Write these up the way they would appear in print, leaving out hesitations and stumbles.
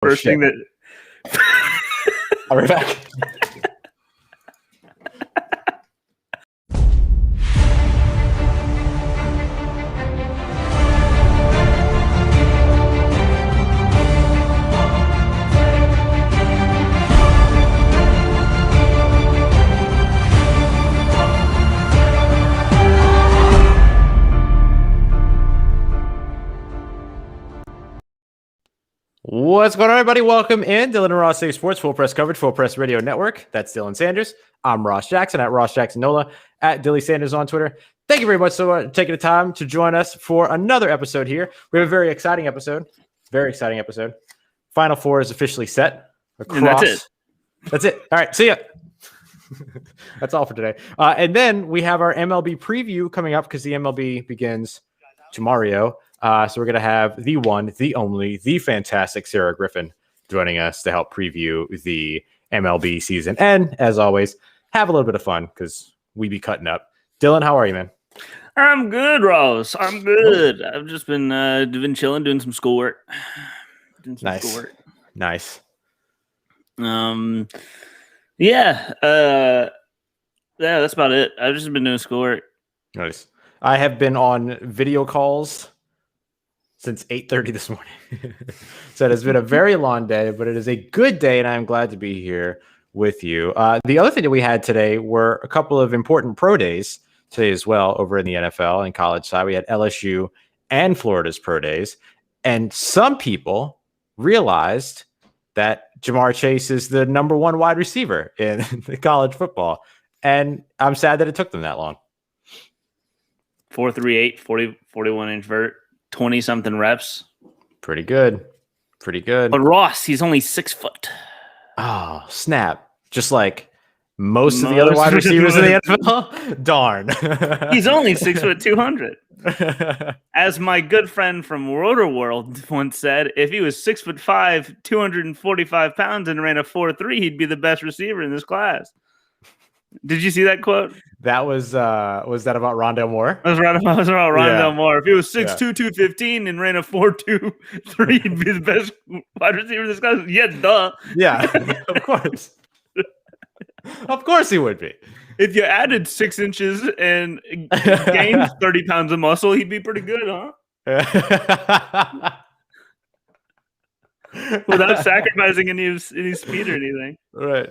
First thing that I'll be right back. What's going on, everybody? Welcome in. Dylan and Ross Save Sports, Full Press Coverage, Full Press Radio Network. That's Dylan Sanders. I'm Ross Jackson at Ross Jackson Nola, at Dilly Sanders on Twitter. Thank you very much for taking the time to join us for another episode here. We have a very exciting episode. Final Four is officially set. And that's it. That's it. All right. See ya. That's all for today. And then we have our MLB preview coming up because the MLB begins tomorrow. So we're going to have the one, the only, the fantastic Sarah Griffin joining us to help preview the MLB season. And as always, have a little bit of fun because we be cutting up. Dylan, how are you, man? I'm good, Ross. I'm good. I've just been chilling, doing some schoolwork. Nice. Yeah, that's about it. I've just been doing schoolwork. Nice. I have been on video calls since 8:30 this morning. So it has been a very long day, but it is a good day, and I'm glad to be here with you. The other thing that we had today were a couple of important pro days today as well over in the NFL and college side. We had LSU and Florida's pro days, and some people realized that Jamar Chase is the number one wide receiver in the college football, and I'm sad that it took them that long. 4.38, 41-inch vert. 20-something reps. Pretty good. But Ross, he's only 6 foot. Oh, snap. Just like most of the other wide receivers in the NFL? Darn. He's only 6 foot 200. As my good friend from Rotor World once said, if he was 6'5", 245 pounds, and ran a 4.3, he'd be the best receiver in this class. Did you see that quote? That was that about Rondale Moore? It was about Rondale Moore. If he was 6'2", 215 and ran a 4.23, he'd be the best wide receiver in this class. Yeah, duh. Yeah, of course. Of course he would be. If you added 6 inches and gained 30 pounds of muscle, he'd be pretty good, huh? Without sacrificing any speed or anything. Right.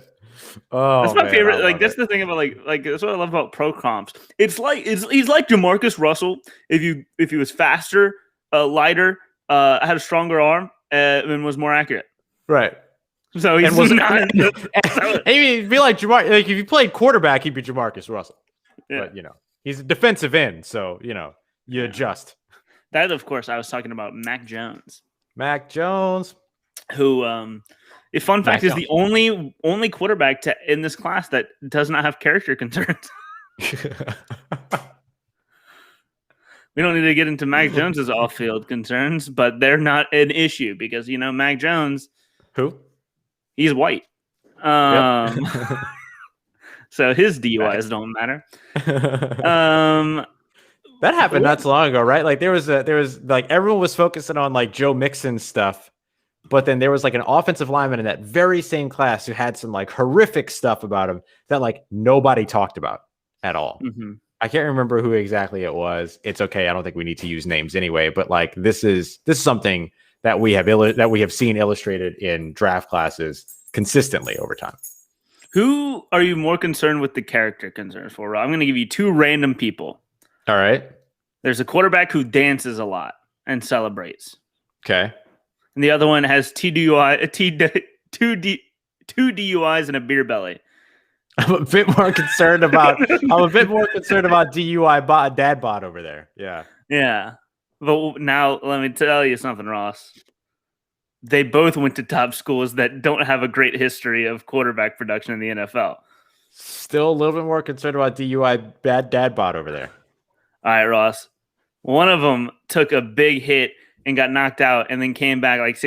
Oh, that's my favorite. Like that's the thing about like that's what I love about pro comps. He's like Jamarcus Russell if he was faster, lighter, had a stronger arm, and was more accurate. Right. So he's not. He'd be like Jamar. Like if you played quarterback, he'd be Jamarcus Russell. Yeah. But he's a defensive end, so you adjust. That, of course, I was talking about Mac Jones. Who fun fact is the only quarterback in this class that does not have character concerns. We don't need to get into Mac Jones's off-field concerns, but they're not an issue because Mac Jones, who he's white, yep. So his DUIs don't matter. That happened not so long ago, right? Like there was like everyone was focusing on like Joe Mixon's stuff. But then there was like an offensive lineman in that very same class who had some like horrific stuff about him that like nobody talked about at all. Mm-hmm. I can't remember who exactly it was. It's okay. I don't think we need to use names anyway. But like this is something that we have seen illustrated in draft classes consistently over time. Who are you more concerned with the character concerns for? I'm going to give you 2 random people. All right. There's a quarterback who dances a lot and celebrates. Okay. And the other one has two DUIs and a beer belly. I'm a bit more concerned about DUI dad bod over there. Yeah. Yeah. But now let me tell you something, Ross. They both went to top schools that don't have a great history of quarterback production in the NFL. Still a little bit more concerned about DUI bad dad bod over there. All right, Ross. One of them took a big hit and got knocked out, and then came back like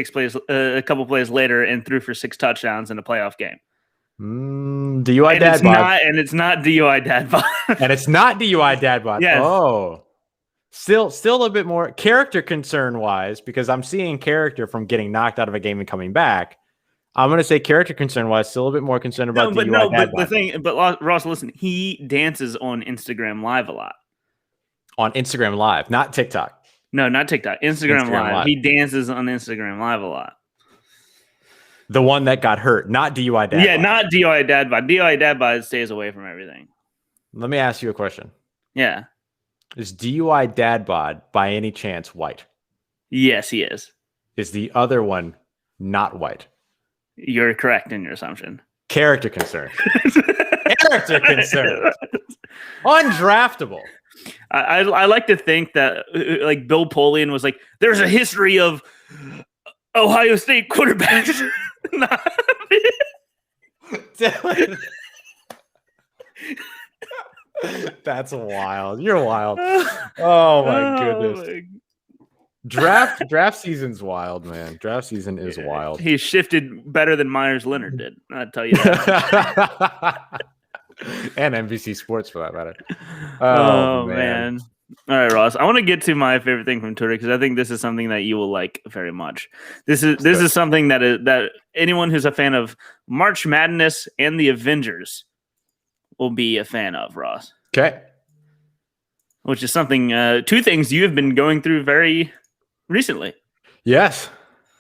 a couple plays later and threw for 6 touchdowns in a playoff game. DUI dad bod. And it's not DUI dad bod. And it's not DUI dad bod. Yes. Oh. Still a bit more character concern wise, because I'm seeing character from getting knocked out of a game and coming back. I'm going to say character concern wise, still a bit more concerned about but Ross, listen, he dances on Instagram Live a lot. On Instagram Live, not TikTok. No, not TikTok. Instagram Live. He dances on Instagram Live a lot. The one that got hurt, not DUI dad. Yeah, not DUI dad bod. DUI dad bod stays away from everything. Let me ask you a question. Yeah. Is DUI dad bod by any chance white? Yes, he is. Is the other one not white? You're correct in your assumption. Character concern. Character concern. Undraftable. I like to think that like Bill Polian was like, there's a history of Ohio State quarterbacks. That's wild. You're wild. Oh my goodness. Draft season's wild, man. Draft season is wild. He shifted better than Myers Leonard did. I'll tell you that. And NBC Sports for that matter. Oh man. All right, Ross. I want to get to my favorite thing from Twitter because I think this is something that you will like very much. This is something that anyone who's a fan of March Madness and the Avengers will be a fan of, Ross. Okay. Which is something, two things you have been going through very recently. Yes.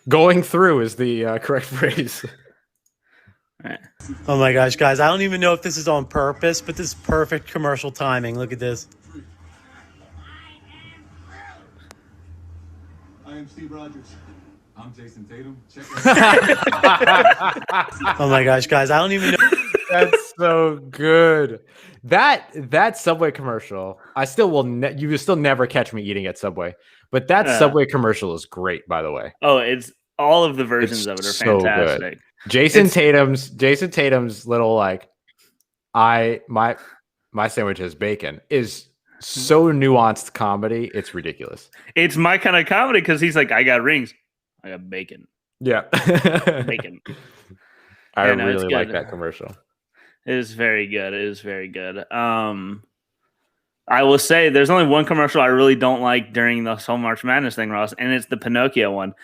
Going through is the correct phrase. All right. Oh my gosh, guys. I don't even know if this is on purpose, but this is perfect commercial timing. Look at this. I am Steve Rogers. I'm Jason Tatum. Check Oh my gosh, guys. I don't even know. That's so good. That Subway commercial, I still will. You will still never catch me eating at Subway, but that Subway commercial is great. By the way, it's all of the versions of it are so fantastic. Good. Jason Tatum's little like, my sandwich has bacon is so nuanced comedy. It's ridiculous. It's my kind of comedy because he's like, I got rings, I got bacon. Yeah, bacon. I really like that commercial. It is very good. It is very good. I will say there's only one commercial I really don't like during the whole March Madness thing, Ross, and it's the Pinocchio one.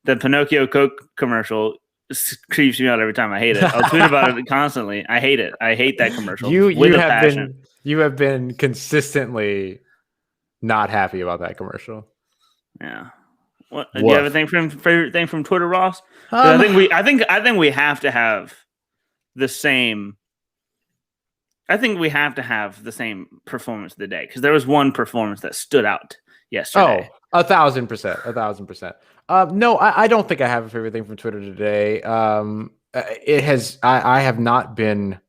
The Pinocchio Coke commercial creeps me out every time. I hate it. I'll tweet about it constantly. I hate it. I hate that commercial. You have been consistently not happy about that commercial. Yeah. What, do you have a favorite thing from Twitter, Ross? I think we have to have the same. I think we have to have the same performance of the day because there was one performance that stood out yesterday. Oh, 1,000%, 1,000%. No, I don't think I have a favorite thing from Twitter today. It has. I have not been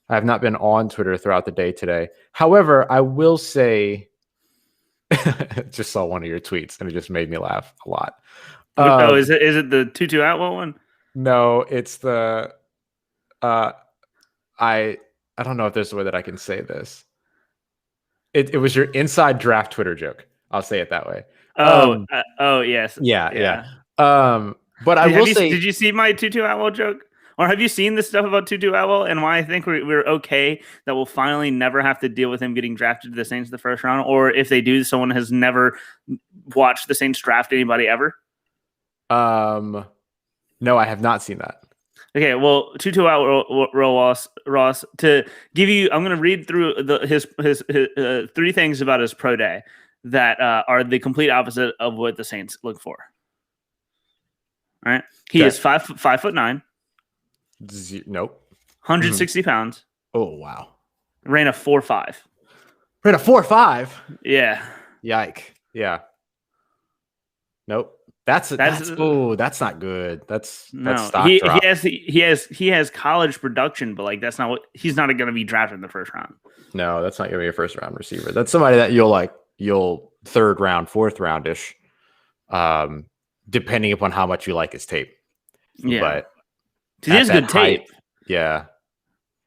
on Twitter throughout the day today. However, I will say, just saw one of your tweets and it just made me laugh a lot. Is it the Tutu Atwell one? No, it's the. I don't know if there's a way that I can say this. It was your inside draft Twitter joke. I'll say it that way. Yes. Yeah. But I will say, did you see my Tutu Atwell joke? Or have you seen the stuff about Tutu Atwell and why I think we're okay that we'll finally never have to deal with him getting drafted to the Saints in the first round? Or if they do, someone has never watched the Saints draft anybody ever? No, I have not seen that. Okay, well, Tutu Atwell, Ross, to give you, I'm going to read through his three things about his pro day that are the complete opposite of what the Saints look for. All right, he is 5'9". Nope. 160 pounds. Oh wow. Ran a 4.5. Ran a 4.5. Yeah. Yike. Yeah. Nope. That's not good. That's stock drop. He has college production, but like that's not what he's not going to be drafted in the first round. No, that's not going to be a first round receiver. That's somebody that you'll third round, fourth roundish, depending upon how much you like his tape. Yeah, but he has good tape. Yeah,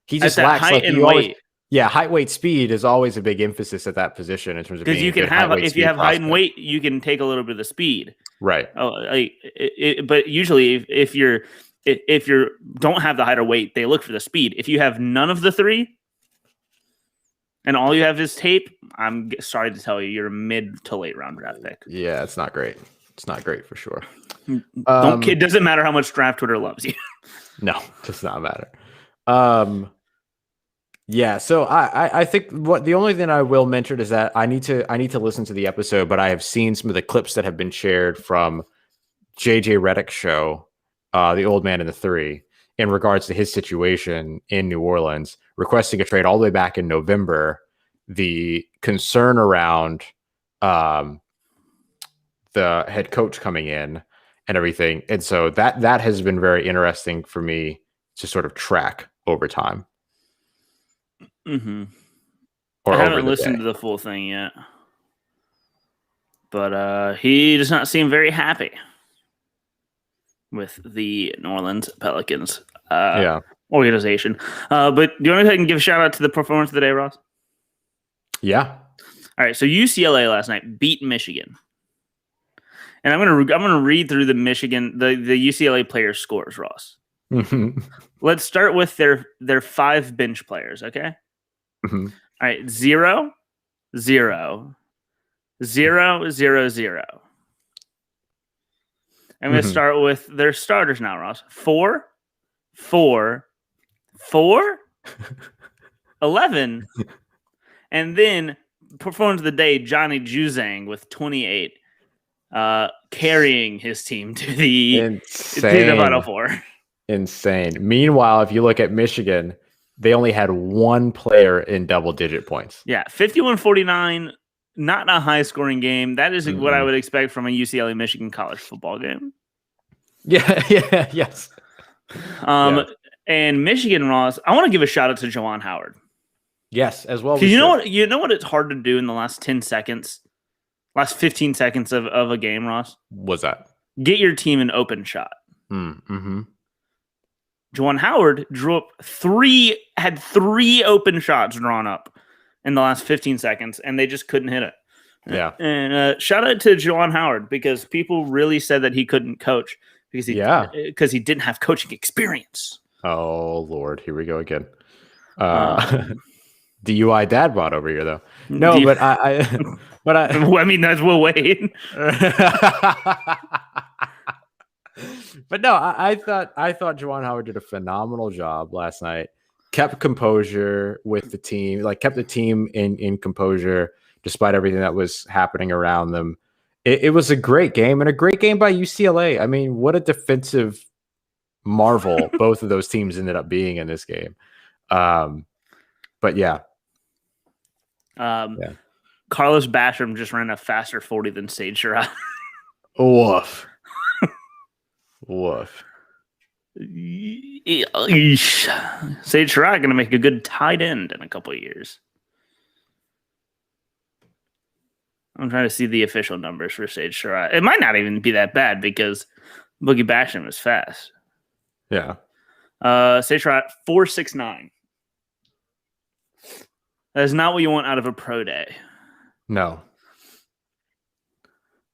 he just lacks height and weight. Height, weight, speed is always a big emphasis at that position in terms of because you can have if you have height and weight, you can take a little bit of the speed. Right. But usually, if you don't have the height or weight, they look for the speed. If you have none of the three, and all you have is tape, I'm sorry to tell you, you're a mid to late round draft pick. Yeah, it's not great. It's not great for sure. It doesn't matter how much draft Twitter loves you. No, does not matter. Yeah, so I think the only thing I will mention is that I need to listen to the episode, but I have seen some of the clips that have been shared from JJ Redick's show, The Old Man and the Three, in regards to his situation in New Orleans, requesting a trade all the way back in November, the concern around the head coach coming in and everything. And so that has been very interesting for me to sort of track over time. Mm-hmm. Or I haven't listened to the full thing yet. But he does not seem very happy with the New Orleans Pelicans organization. But do you want to go ahead and give a shout out to the performance of the day, Ross? Yeah. All right. So UCLA last night beat Michigan, and I'm gonna read through the UCLA players' scores, Ross. Mm-hmm. Let's start with their 5 bench players. Okay. Mm-hmm. All right. 0, 0, 0, 0, 0. I'm going to start with their starters now, Ross. 4, 4, 4, 11, and then performance of the day, Johnny Juzang with 28, carrying his team to the Final Four. Insane. Meanwhile, if you look at Michigan, they only had 1 player in double-digit points. Yeah, 51-49. Not a high-scoring game. That is what I would expect from a UCLA Michigan college football game. Yes. And Michigan, Ross, I want to give a shout out to Juwan Howard. Yes, as well. Because you know what it's hard to do in the last 10 seconds, last 15 seconds of a game, Ross? What's that? Get your team an open shot. Mm-hmm. Juwan Howard had 3 open shots drawn up in the last 15 seconds, and they just couldn't hit it. Yeah. And shout out to Juwan Howard, because people really said that he couldn't coach because he didn't have coaching experience. Oh, Lord. Here we go again. DUI dad bod over here, though. No, but I mean, that's Will Wade. But no, I thought Juwan Howard did a phenomenal job last night. Kept composure with the team, kept the team in composure despite everything that was happening around them. It was a great game, and a great game by UCLA. I mean, what a defensive marvel both of those teams ended up being in this game. But yeah. Carlos Basham just ran a faster 40 than Sage Surratt. Woof. Woof. Sage Surratt going to make a good tight end in a couple of years. I'm trying to see the official numbers for Sage Surratt. It might not even be that bad because Boogie Basham is fast. Yeah. Sage Surratt 4.69. That is not what you want out of a pro day. No,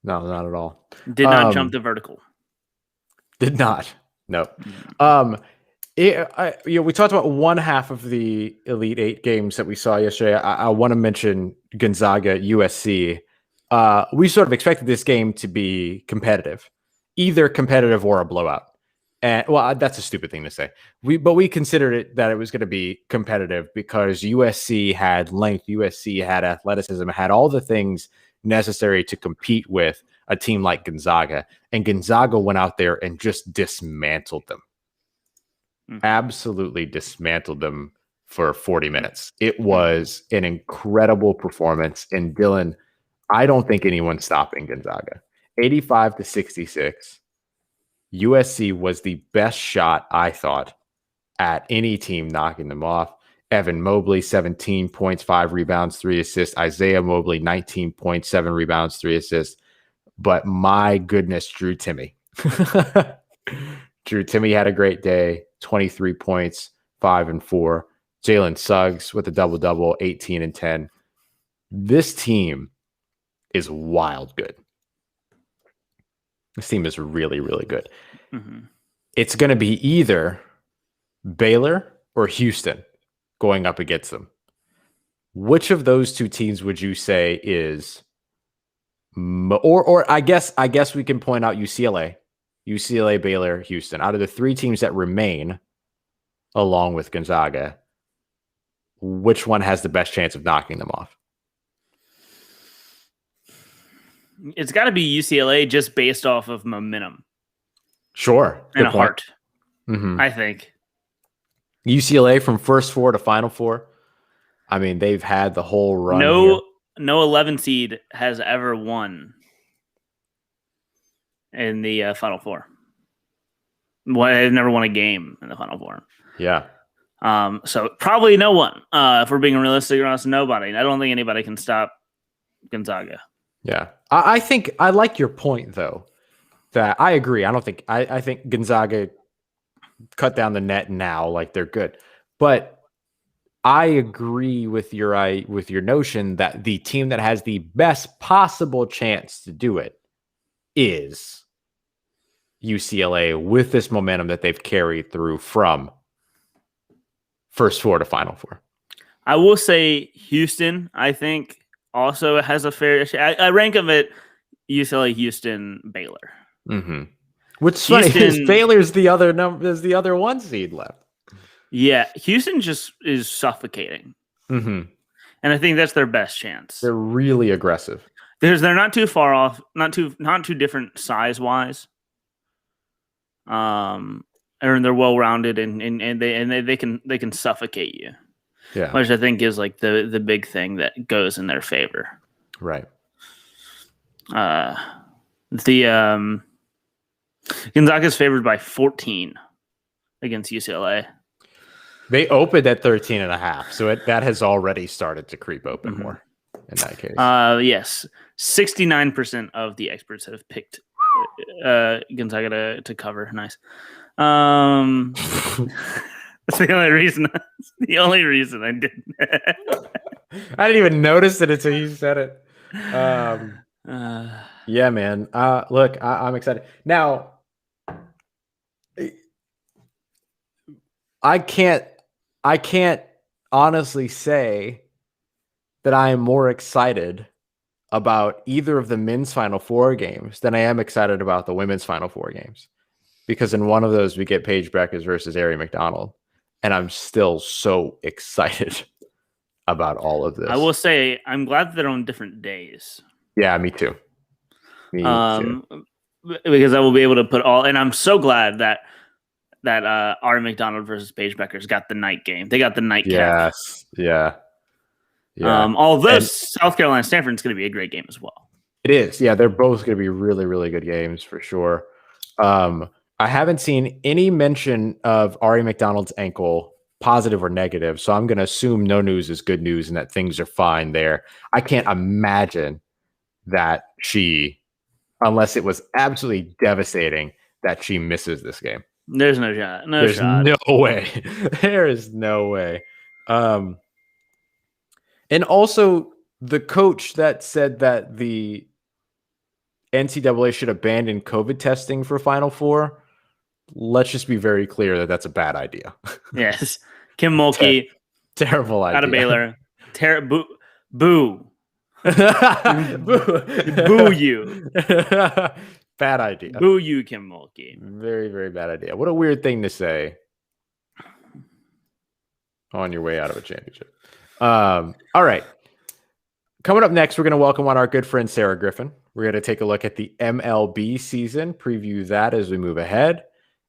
not at all. Did not jump the vertical. Did not. No. We talked about one half of the Elite Eight games that we saw yesterday. I want to mention Gonzaga USC. We sort of expected this game to be competitive, either competitive or a blowout. And well, that's a stupid thing to say. But we considered it that it was going to be competitive because USC had length, USC had athleticism, had all the things necessary to compete with a team like Gonzaga. And Gonzaga went out there and just dismantled them. Absolutely dismantled them for 40 minutes. It was an incredible performance. And Dylan, I don't think anyone's stopping Gonzaga. 85-66. USC was the best shot, I thought, at any team knocking them off. Evan Mobley, 17 points, 5 rebounds, 3 assists. Isaiah Mobley, 19 points, 7 rebounds, 3 assists. But my goodness, Drew Timme. Drew Timme had a great day, 23 points, 5 and 4. Jalen Suggs with a double-double, 18 and 10. This team is wild good. This team is really, really good. Mm-hmm. It's going to be either Baylor or Houston going up against them. which of those two teams would you say is, or I guess we can point out UCLA, Baylor, Houston. Out of the three teams that remain, along with Gonzaga, which one has the best chance of knocking them off? It's got to be UCLA just based off of momentum. Sure. And a heart, I think. UCLA from first four to Final Four. I mean, they've had the whole run. No 11 seed has ever won in the Final Four. Well, they've never won a game in the Final Four. Yeah. So probably no one. If we're being realistic, Ross, nobody. I don't think anybody can stop Gonzaga. Yeah. I think I like your point, though, that I agree. I think Gonzaga cut down the net now, like they're good. But I agree with your notion that the team that has the best possible chance to do it is UCLA with this momentum that they've carried through from first four to Final Four. I will say Houston, I think, also has a fair. I rank them at UCLA, Houston, Baylor. Mm-hmm. Which funny is Baylor's the other one seed left. Yeah, Houston just is suffocating, and I think that's their best chance. They're really aggressive. They're not too far off, not too different size wise. And they're well rounded, and they can suffocate you. Yeah, which I think is like the big thing that goes in their favor. Right. The Gonzaga's favored by 14 against UCLA. They opened at 13.5, so that has already started to creep open more in that case. Yes, 69% of the experts have picked Gonzaga to cover. Nice. That's the only reason. The only reason I did. I didn't even notice it until you said it. Yeah, man. Look, I'm excited. Now, I can't honestly say that I am more excited about either of the men's Final Four games than I am excited about the women's Final Four games, because in one of those we get Paige Beckers versus Ari McDonald, and I'm still so excited about all of this. I will say I'm glad that they're on different days. Yeah, me too. Because I will be able to put all, and I'm so glad that Ari McDonald versus Paige Beckers got the night game. They got the nightcap. Yes. Yeah. Although South Carolina Stanford is going to be a great game as well. It is. Yeah, they're both going to be really, really good games for sure. I haven't seen any mention of Ari McDonald's ankle, positive or negative, so I'm going to assume no news is good news and that things are fine there. I can't imagine that unless it was absolutely devastating, that she misses this game. There's no shot. There's no way. There is no way. And also, the coach that said that the NCAA should abandon COVID testing for Final Four, let's just be very clear that that's a bad idea. Yes. Kim Mulkey. Terrible idea. Out of Baylor. Boo. Boo. Boo you. Bad idea. Boo you, Kim Mulkey. Very, very bad idea. What a weird thing to say on your way out of a championship. All right. Coming up next, we're going to welcome on our good friend Sarah Griffin. We're going to take a look at the MLB season, preview that as we move ahead.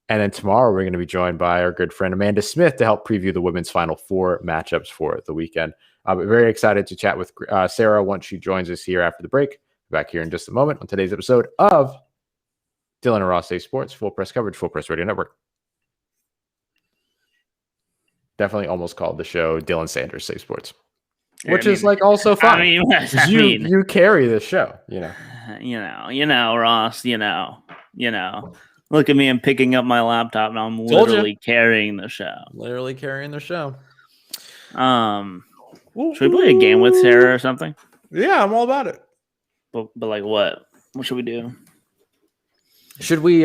And then tomorrow, we're going to be joined by our good friend Amanda Smith to help preview the women's Final Four matchups for the weekend. I'm very excited to chat with Sarah once she joins us here after the break. Back here in just a moment on today's episode of Dylan and Ross Say Sports, Full Press Coverage, Full Press Radio Network. Definitely almost called the show Dylan Sanders Say Sports, which is like also fun. You carry this show, you know, Ross, you know, look at me, I'm picking up my laptop and I'm literally carrying the show. Literally carrying the show. Should we play a game with Sarah or something? Yeah, I'm all about it. But like what? What should we do? Should we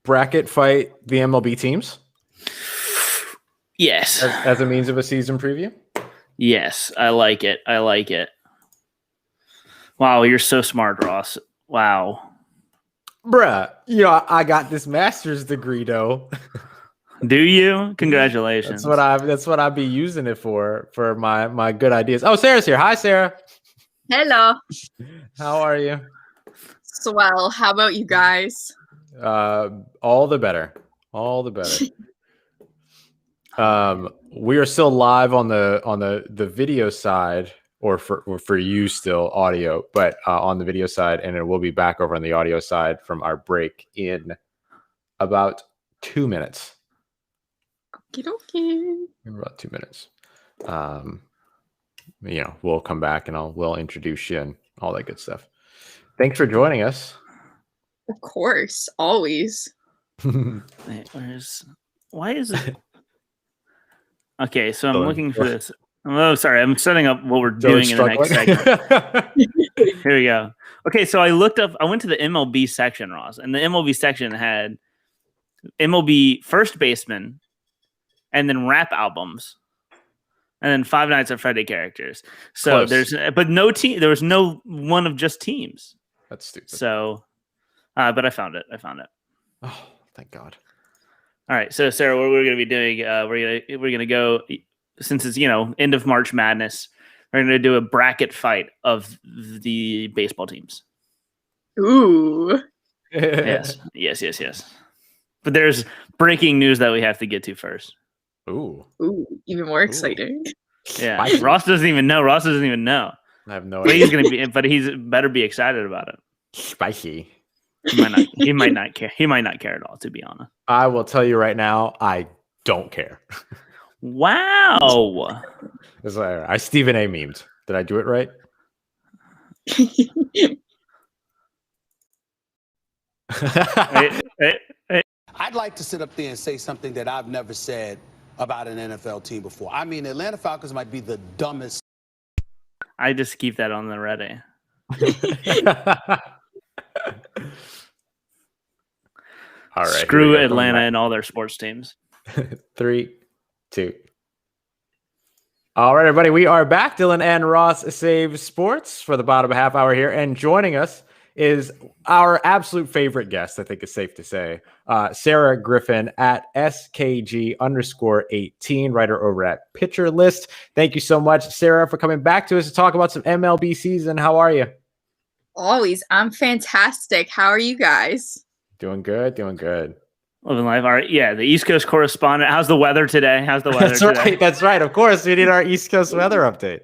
bracket fight the MLB teams? Yes. As a means of a season preview? Yes, I like it. I like it. Wow, you're so smart, Ross. Wow. Bruh, I got this master's degree though. Do you? Congratulations. That's what I'd be using it for my good ideas. Oh, Sarah's here. Hi, Sarah. Hello. How are you? Swell. How about you guys? All the better. All the better. We are still live on the video side, or for you still audio, but on the video side, and it will be back over on the audio side from our break in about 2 minutes. Okie In about 2 minutes. We'll come back and we'll introduce you and all that good stuff. Thanks for joining us. Of course, always. Wait, why is it? Okay, so I'm looking for this. Oh, sorry. I'm setting up what we're doing in the next segment. Here we go. Okay, so I went to the MLB section, Ross, and the MLB section had MLB first baseman and then rap albums and then Five Nights at Freddy characters. So Close. but no team. There was no one of just teams. That's stupid. So, but I found it. Oh, thank God. All right, so Sarah, what we're going to be doing, we're gonna go, since it's end of March Madness, we're going to do a bracket fight of the baseball teams. Ooh. Yes. But there's breaking news that we have to get to first. Ooh. Ooh, even more exciting. Yeah, Spicy. Ross doesn't even know. I have no But idea. he's better be excited about it. Spicy. He might not care. He might not care at all, to be honest. I will tell you right now, I don't care. Wow. I Stephen A. memed. Did I do it right? Wait. I'd like to sit up there and say something that I've never said about an NFL team before. I mean, Atlanta Falcons might be the dumbest. I just keep that on the ready. All right. Screw Atlanta and all their sports teams. 3, 2. All right, everybody. We are back. Dylan and Ross save sports for the bottom half hour here. And joining us is our absolute favorite guest, I think it's safe to say, Sarah Griffin at SKG_18, writer over at Pitcher List. Thank you so much, Sarah, for coming back to us to talk about some MLB season. How are you? Always. I'm fantastic. How are you guys? Doing good. Living life. All right. Yeah, the East Coast correspondent. How's the weather today? That's right. Of course, we need our East Coast weather update.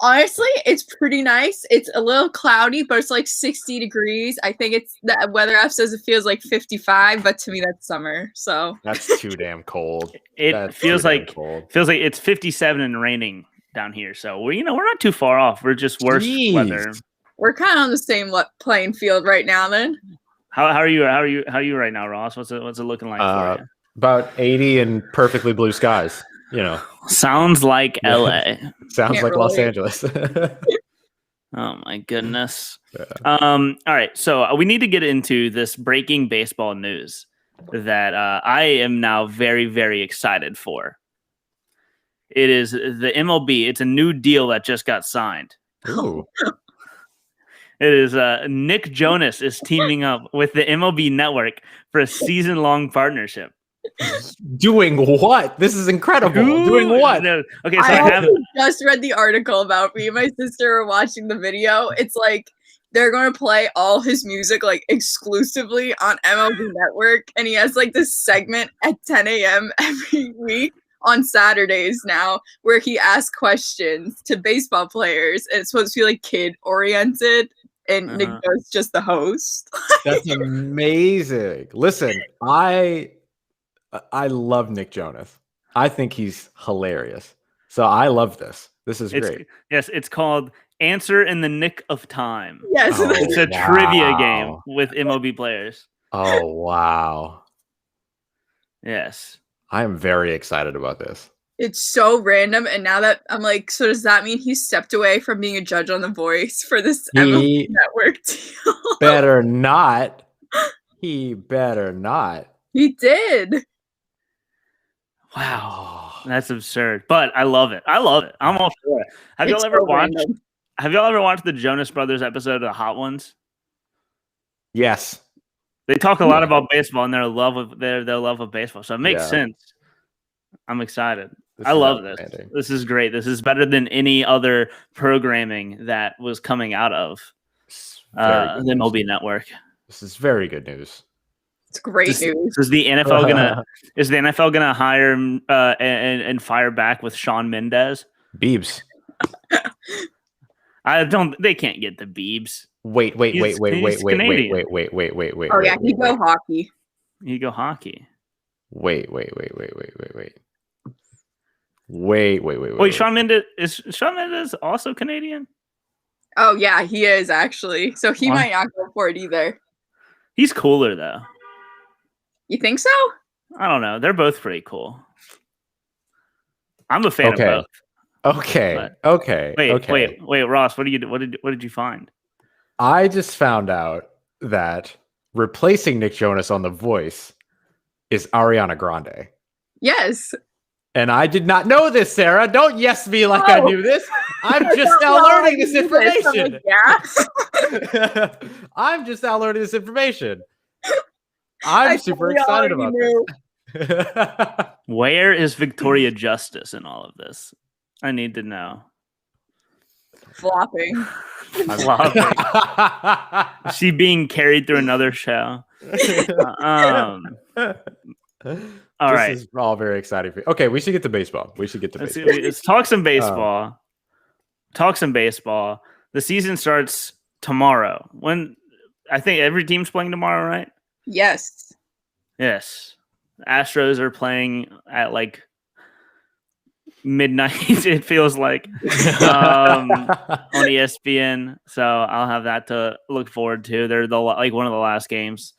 Honestly, it's pretty nice. It's a little cloudy, but it's like 60 degrees. I think the weather app says it feels like 55, but to me that's summer. So that's too damn cold. It feels like it's 57 and raining down here. So we're not too far off. We're just worse weather. We're kind of on the same playing field right now. Then how are you right now, Ross? What's it looking like for you? About 80 and perfectly blue skies. Sounds like LA. Sounds like Los Angeles. Oh my goodness. Yeah. All right, so we need to get into this breaking baseball news that I am now very, very excited for. It is the MLB. It's a new deal that just got signed. Ooh. It is Nick Jonas is teaming up with the MLB Network for a season-long partnership. Doing what? This is incredible. Doing what? No. Okay, so I just read the article about me and my sister were watching the video. It's like they're going to play all his music like exclusively on MLB Network, and he has like this segment at 10 a.m. every week on Saturdays now where he asks questions to baseball players, and it's supposed to be like kid-oriented, and Nick is just the host. That's amazing. Listen, I love Nick Jonas. I think he's hilarious. So I love this. This is great. Yes, it's called Answer in the Nick of Time. Yes. It's a trivia game with MLB players. Oh, wow. Yes. I am very excited about this. It's so random. And now that I'm like, so does that mean he stepped away from being a judge on The Voice for this MLB Network deal? Better not. He better not. He did. Wow. That's absurd, but I love it. I love it. I'm all for it. Have y'all It's ever so watched? random. Have y'all ever watched the Jonas Brothers episode of the Hot Ones? Yes. They talk a lot about baseball and their love of baseball, so it makes Yeah. sense. I'm excited. This I is love this. outstanding. This is great. This is better than any other programming that was coming out of It's the very good MLB news. Network. This is very good news. It's great Is, news. is the NFL gonna hire and fire back with Sean Mendez? Beebs. They can't get the Beebs. Wait. He's Canadian. Oh yeah, he go hockey. You go hockey. Wait. Wait, Sean Mendez is Sean Mendez also Canadian? Oh yeah, he is actually. So he Wow. might not go for it either. He's cooler though. You think so? I don't know. They're both pretty cool. I'm a fan Okay. of both. Okay. Wait, Ross, what did you find? I just found out that replacing Nick Jonas on The Voice is Ariana Grande. Yes. And I did not know this, Sarah. Don't yes me like I knew this. I'm just now learning this information. Yeah. I'm just now learning this information. I'm super excited about this. Where is Victoria Justice in all of this? I need to know. Flopping. Flopping. She being carried through another show. All right. This is all very exciting for you. Okay, we should get to baseball. Let's talk some baseball. The season starts tomorrow. I think every team's playing tomorrow, right? Yes. Yes. The Astros are playing at like midnight, it feels like, on ESPN. So I'll have that to look forward to. They're one of the last games.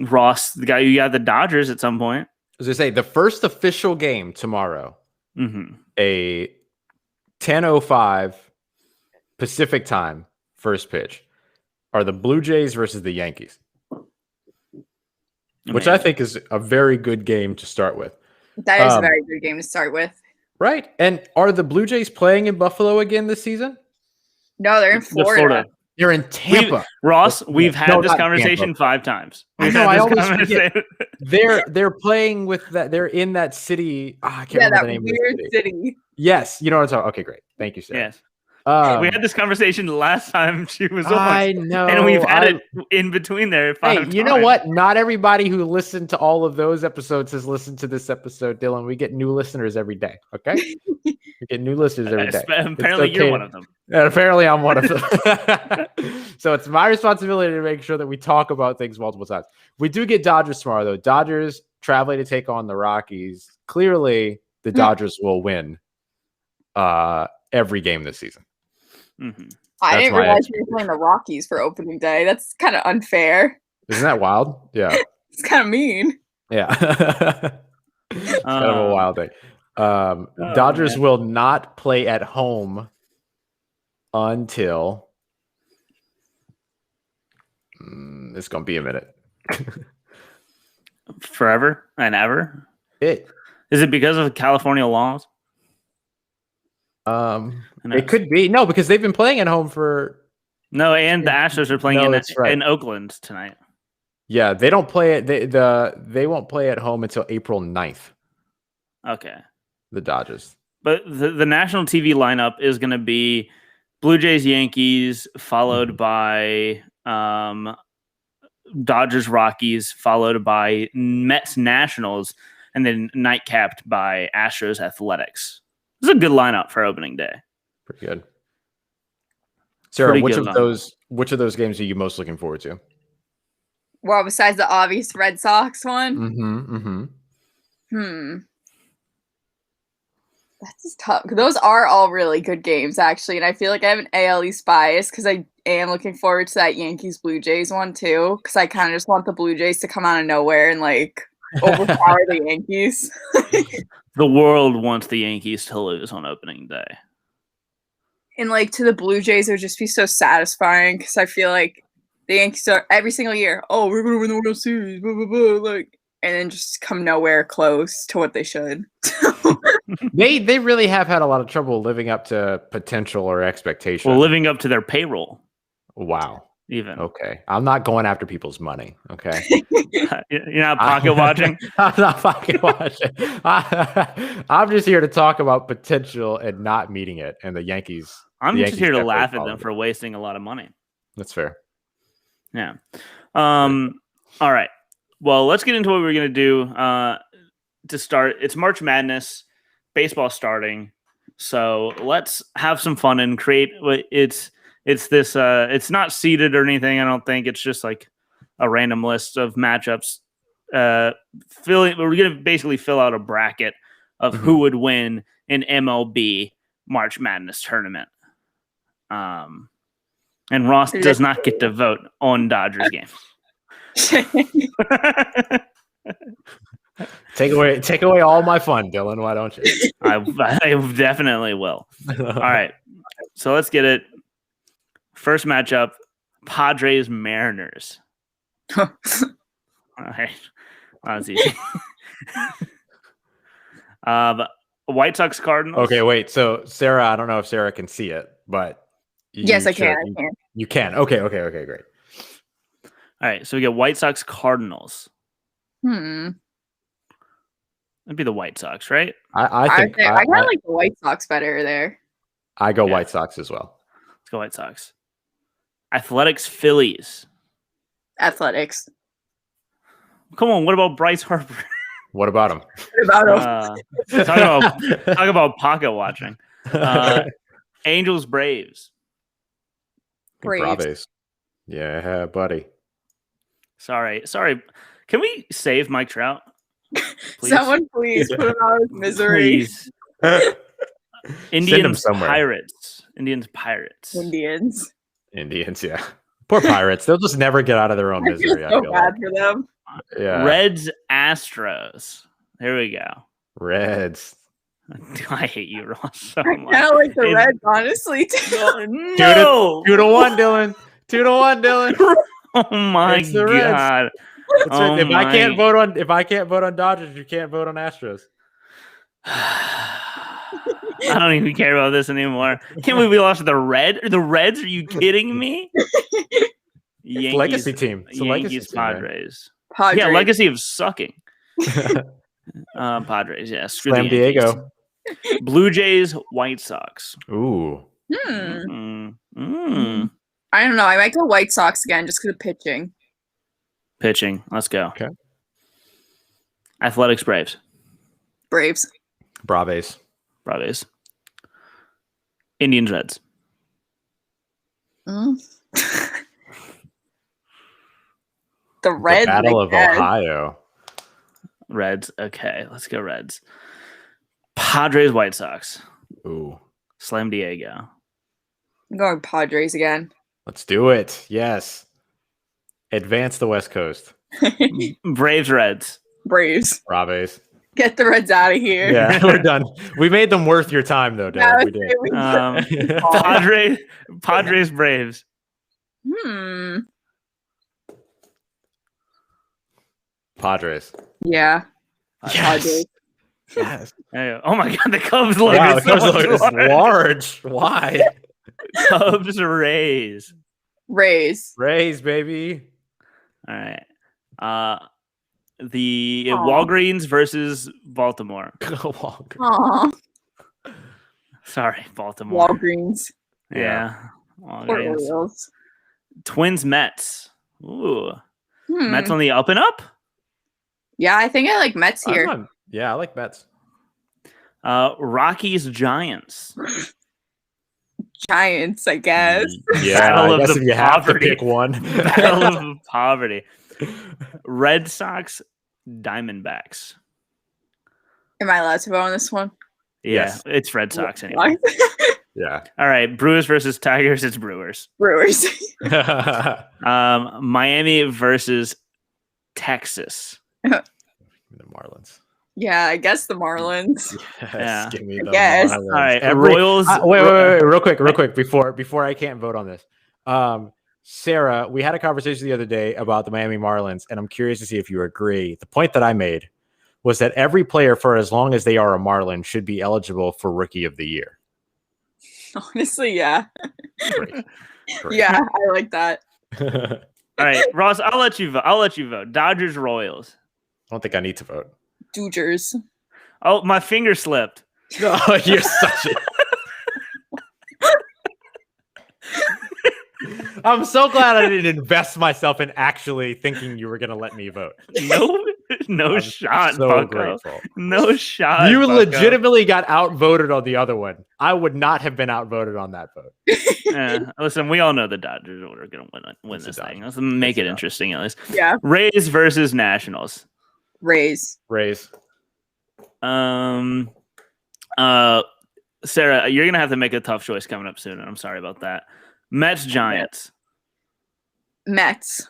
Ross, the guy, you got the Dodgers at some point. As I say, the first official game tomorrow, a 10:05 Pacific time first pitch, are the Blue Jays versus the Yankees, which I think is a very good game to start with. That is a very good game to start with. Right. And are the Blue Jays playing in Buffalo again this season? No, they're in Florida. They're in Tampa. We've had this conversation 5 times. I always forget. They're playing with that. They're in that city. I can't remember the name of the city. Yes, you know what I'm talking. Okay, great. Thank you, Sarah. Yes. We had this conversation the last time she was on. I know. And we've had it in between there 5 times. You know what? Not everybody who listened to all of those episodes has listened to this episode, Dylan. We get new listeners every day, okay? We get new listeners every day. Apparently you're one of them. And apparently I'm one of them. So it's my responsibility to make sure that we talk about things multiple times. We do get Dodgers tomorrow, though. Dodgers traveling to take on the Rockies. Clearly, the Dodgers will win every game this season. I didn't realize you were playing the Rockies for opening day. That's kind of unfair. Isn't that wild? Yeah. It's kind of mean. Yeah. It's kind of a wild thing. Dodgers will not play at home until it's going to be a minute. Forever and ever? Is it because of California laws? It could be. No, because they've been playing at home for... No, and the Astros are playing in Oakland tonight. Yeah, they don't play it. They won't play at home until April 9th. Okay. The Dodgers. But the national TV lineup is going to be Blue Jays, Yankees, followed by Dodgers, Rockies, followed by Mets, Nationals, and then nightcapped by Astros, Athletics. This is a good lineup for opening day. Pretty good. Sarah, which of those games are you most looking forward to? Well, besides the obvious Red Sox one. That's just tough. Those are all really good games, actually, and I feel like I have an AL East bias because I am looking forward to that Yankees Blue Jays one too. Because I kind of just want the Blue Jays to come out of nowhere and like overpower the Yankees. The world wants the Yankees to lose on opening day. And like to the Blue Jays, it would just be so satisfying because I feel like the Yankees are every single year. Oh, we're gonna win the World Series. Blah, blah, blah. Like and then just come nowhere close to what they should. They really have had a lot of trouble living up to potential or expectation. Well, living up to their payroll, Wow. even. Okay. I'm not going after people's money. Okay. You're not pocket watching? I'm not pocket watching. I'm just here to talk about potential and not meeting it. And the Yankees. I'm the just Yankees here to definitely laugh at followed them it. for wasting a lot of money. That's fair. Yeah. All right. Well, let's get into what we're going to do to start. It's March Madness, baseball starting. So let's have some fun and create. It's this. It's not seeded or anything. I don't think it's just like a random list of matchups. We're going to basically fill out a bracket of who would win an MLB March Madness tournament. And Ross does not get to vote on Dodgers games. Take away all my fun, Dylan. Why don't you? I definitely will. All right. So let's get it. First matchup, Padres Mariners. All right. That's easy. White Sox Cardinals. Okay, wait. So Sarah, I don't know if Sarah can see it, but Yes, I can. You can. Okay, great. All right. So we get White Sox Cardinals. Hmm. That'd be the White Sox, right? I kind of like the White Sox better there. I go White Sox as well. Let's go White Sox. Athletics Phillies. Athletics. Come on. What about Bryce Harper? What about him? What about them? Talk about pocket watching. Angels Braves. Braves. Yeah, buddy. Sorry. Can we save Mike Trout? Please? Someone please put him out of misery. Please. him Indians somewhere. Pirates. Indians. Indians, yeah. Poor Pirates. They'll just never get out of their own I feel misery. I so feel bad like. for them. Yeah. Reds Astros. Here we go. Reds. I hate you, Ross, so I much. kind of like the It- Reds, honestly. Too. No. 2-1, Dylan. 2-1, Dylan. Oh my It's the Reds. god. That's right. Oh If I can't my- vote on Dodgers, you can't vote on Astros. I don't even care about this anymore. Can't believe we lost to the Reds. Are you kidding me? Yankees, Legacy team. It's a legacy Yankees, team, man. Padres. Padres. Yeah, legacy of sucking. Padres. Yeah, screw Slam the Yankees. Diego. Blue Jays, White Sox. Ooh. I don't know. I might go White Sox again just because of pitching. Pitching. Let's go. Okay. Athletics, Braves. Braves. Braves. Braves. Indians, Reds. Mm. The Reds. The Battle of I guess. Ohio. Reds. Okay, let's go Reds. Padres, White Sox. Ooh. Slam Diego. I'm going Padres again. Let's do it. Yes. Advance the West Coast. Braves, Reds. Braves. Braves. Get the Reds out of here. Yeah, we're done. We made them worth your time, though, Dylan. We did. Padres, Braves. Padres. Yeah. Yes. Padres. Yes. Hey, oh my god, the Cubs look Wow, is the Cubs so look is large. Why? Cubs, Rays. Rays. Rays, baby. All right. The Aw. Walgreens versus Baltimore. Aw. Sorry, Baltimore. Walgreens. Yeah. Poor Walgreens. Orioles. Twins, Mets. Ooh. Hmm. Mets on the up and up. Yeah, I think I like Mets here. Yeah, I like Mets. Rockies, Giants. Giants, I guess. Yeah, Battle I of guess the if you have to poverty. pick one. Battle of poverty. Red Sox, Diamondbacks. Am I allowed to vote on this one? Yeah, Yes. it's Red Sox anyway. Yeah. All right, Brewers versus Tigers. It's Brewers. Brewers. Miami versus Texas. The Marlins. Yeah, I guess the Marlins. Yes, Yeah. give me I the guess. Marlins. All right, Royals. Wait, real quick, before I can't vote on this. Sarah, we had a conversation the other day about the Miami Marlins, and I'm curious to see if you agree. The point that I made was that every player, for as long as they are a Marlin, should be eligible for Rookie of the Year. Honestly, yeah. Great. Yeah, I like that. All right, Ross, I'll let you vote. Dodgers, Royals. I don't think I need to vote. Dodgers. Oh, my finger slipped. Oh, you're such a... I'm so glad I didn't invest myself in actually thinking you were going to let me vote. No I'm shot, so Bucko. grateful. No shot. You Bucko. legitimately got outvoted on the other one. I would not have been outvoted on that vote. Listen, we all know the Dodgers are going to win It's this the thing. Dodgers. Let's make It's it the interesting at least. Yeah. Rays versus Nationals. Rays. Sarah, you're gonna have to make a tough choice coming up soon, and I'm sorry about that. Mets, Giants. Mets.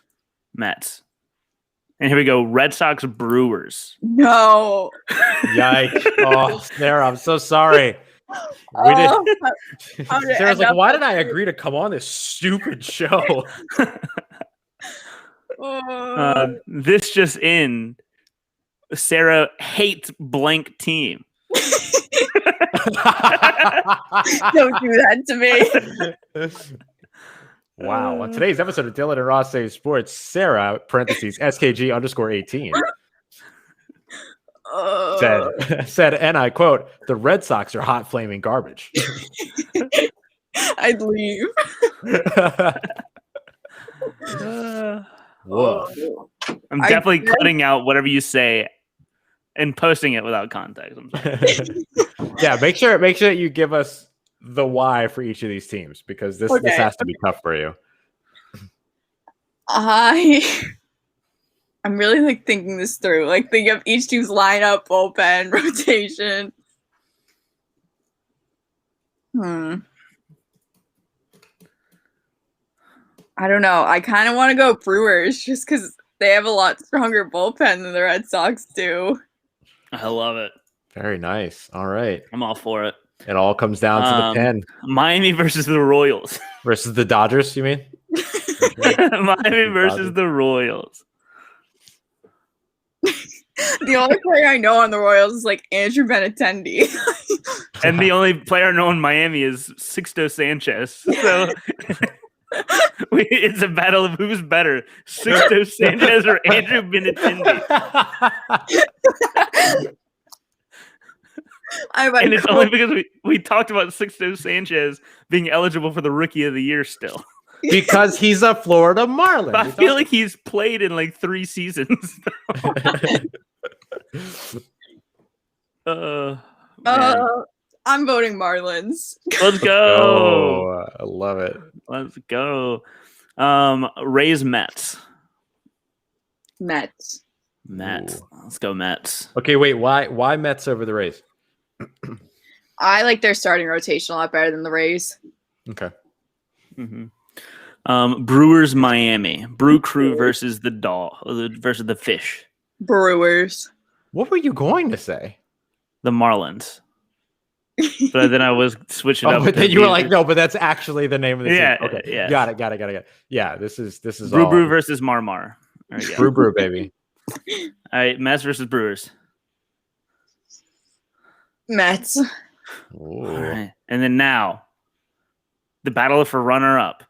And here we go. Red Sox, Brewers. No. Yikes. Oh, Sarah, I'm so sorry. We Oh, did. how did it Sarah's end like, up why like did I agree to come on this stupid show? This just in. Sarah hates blank team. Don't do that to me. Wow. On today's episode of Dylan and Ross Save Sports, Sarah, parentheses, SKG_18, said, and I quote, the Red Sox are hot flaming garbage. I'd leave. Woof. I'm definitely cutting out whatever you say and posting it without context. I'm sorry. Yeah, make sure that you give us the why for each of these teams, because this has to be tough for you. I'm really like thinking this through. Like think of each team's lineup, bullpen, rotation. I don't know. I kind of want to go Brewers just because they have a lot stronger bullpen than the Red Sox do. I love it. Very nice. All right. I'm all for it. It all comes down to the pen. Miami versus the Royals. Versus the Dodgers, you mean? Miami versus the Royals. The only player I know on the Royals is like Andrew Benintendi. And the only player I know in Miami is Sixto Sanchez. So it's a battle of who's better, Sixto Sanchez or Andrew Benintendi. And it's only because we talked about Sixto Sanchez being eligible for the Rookie of the Year still. Because he's a Florida Marlin. I feel like he's played in like 3 seasons. I'm voting Marlins. Let's go. I love it. Let's go. Rays, Mets. Mets. Mets. Let's go Mets. Okay, wait. Why Mets over the Rays? I like their starting rotation a lot better than the Rays. Okay. Brewers, Miami. Brew Crew versus the Fish. Brewers. What were you going to say? The Marlins. But then I was switching up. But then you were like, no, but that's actually the name of the team. Okay. Yeah. Got it. Yeah, this is Brew versus Marmar. There you go. Brew, baby. All right, Mets versus Brewers. Mets. All right. And then now, the battle for runner-up.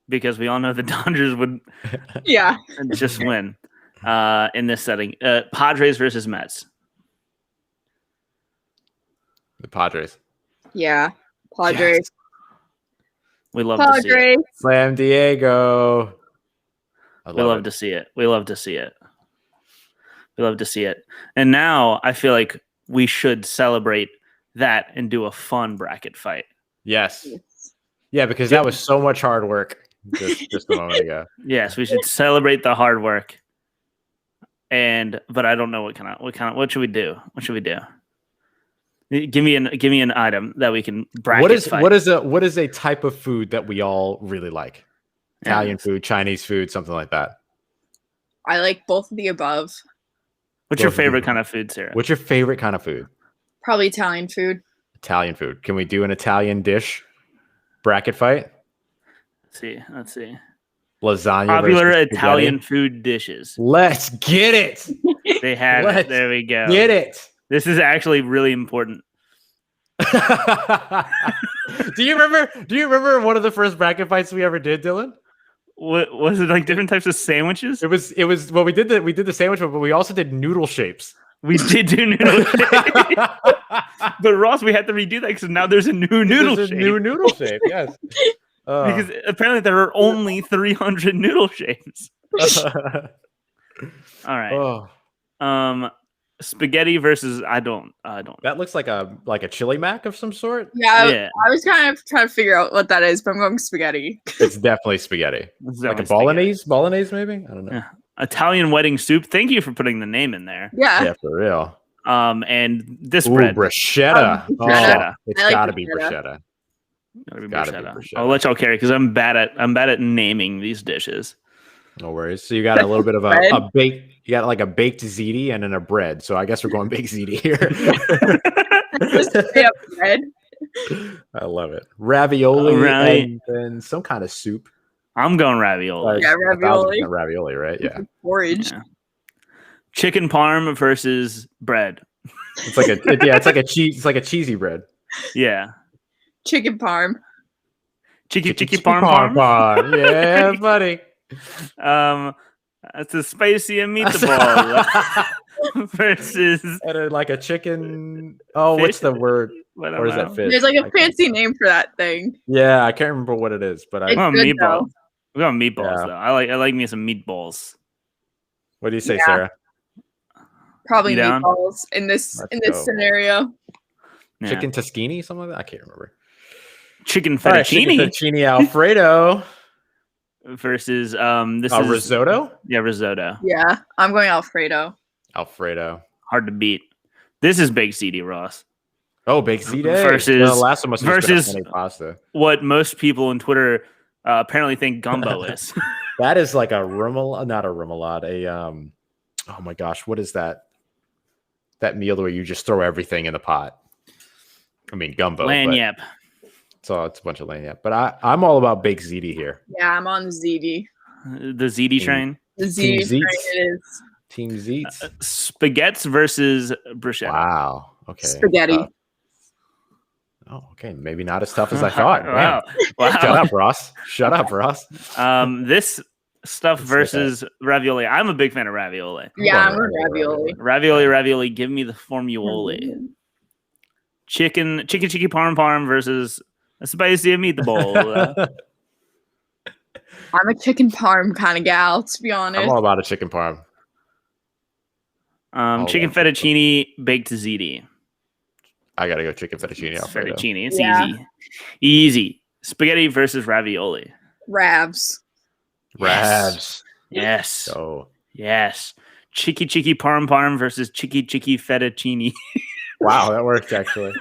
Because we all know the Dodgers would just win in this setting. Padres versus Mets. The Padres. Yeah. Padres. Yes. We love to see it. Slam Diego. We love to see it. We love to see it. We love to see it. And now I feel like we should celebrate that and do a fun bracket fight. Yes. Yeah, because that was so much hard work just a moment ago. Yes, we should celebrate the hard work. But I don't know what should we do? What should we do? Give me an item that we can bracket fight. What is a type of food that we all really like? Italian food, Chinese food, something like that. I like both of the above. What's your favorite kind of food, Sarah? What's your favorite kind of food? Probably Italian food. Italian food. Can we do an Italian dish bracket fight? Let's see. Lasagna. Popular versus Italian spaghetti. food dishes. Let's get it. They have it. Let's There we go. Get it. This is actually really important. Do you remember one of the first bracket fights we ever did, Dylan? What was it, like different types of sandwiches? It was well, we did the sandwich one, but we also did noodle shapes. We did do noodle shape. But Ross, we had to redo that because now there's a new noodle There's a shape. new noodle shape, yes. Because apparently there are only 300 noodle shapes. All right. Spaghetti versus I don't. That looks like a chili mac of some sort. Yeah. I was kind of trying to figure out what that is, but I'm going spaghetti. It's definitely spaghetti. It's Like a definitely bolognese maybe? I don't know. Yeah. Italian wedding soup. Thank you for putting the name in there. Yeah, for real. And this Ooh, bread. bruschetta. Bruschetta. It's I like gotta be bruschetta. bruschetta. Gotta be be bruschetta. bruschetta. I'll let y'all carry because I'm bad at naming these dishes. No worries. So you got a little bit of Bread? a baked. You got like a baked ziti and then a bread. So I guess we're going baked ziti here. Just straight up bread. I love it. Ravioli and then some kind of soup. I'm going ravioli. Yeah, ravioli. 1000% ravioli, right? Yeah. Porridge. Yeah. Chicken parm versus bread. It's like a cheese. It's like a cheesy bread. Yeah. Chicken parm. Chicky parm. Yeah, buddy. It's a spicy and meatball versus And then like a chicken. Oh, what's the word? Or is that fish? There's like I a can't- fancy name for that thing. Yeah, I can't remember what it is, but It's I'm good, meatballs. though. We're going meatballs Yeah. though. I like me some meatballs. what do you say, Yeah. Sarah? Probably You down? meatballs in this Let's go. scenario. Yeah. Chicken Toscini, something like that. I can't remember. Chicken All right, fettuccine chicken fettuccine Alfredo. versus this is Risotto. Yeah, risotto. Yeah, I'm going Alfredo. Alfredo. Hard to beat. This is baked ziti, Ross. Oh, baked ziti. Versus- the last one must have just been a versus- penne pasta. What most people on Twitter apparently think gumbo is. That is like a remoulade, not a remoulade. Oh my gosh, what is that? That meal where you just throw everything in the pot. I mean, gumbo. but Lanyap. it's a bunch of lanyap. But I'm all about baked ziti here. Yeah, I'm on ZD. The ziti train. The Team ZD train Zeets. it is. Team Zeets. Spaghettis versus bruschetta. Wow. Okay. Spaghetti. Okay. Maybe not as tough as I thought. Wow. Man. Shut up, Ross. Shut up, Ross. This stuff Let's versus ravioli. I'm a big fan of ravioli. Yeah, I'm going on ravioli. Ravioli. Give me the formuoli. Chicken parm versus a spicy meatball. I'm a chicken parm kind of gal, to be honest. I'm all about a chicken parm. Chicken fettuccine baked ziti. I gotta go chicken fettuccine It's Alfredo. fettuccine. It's Yeah. easy. Spaghetti versus ravioli. Ravs. Rabs. Yes. So Yes. Chicky parm versus chicky fettuccine. wow, that worked actually.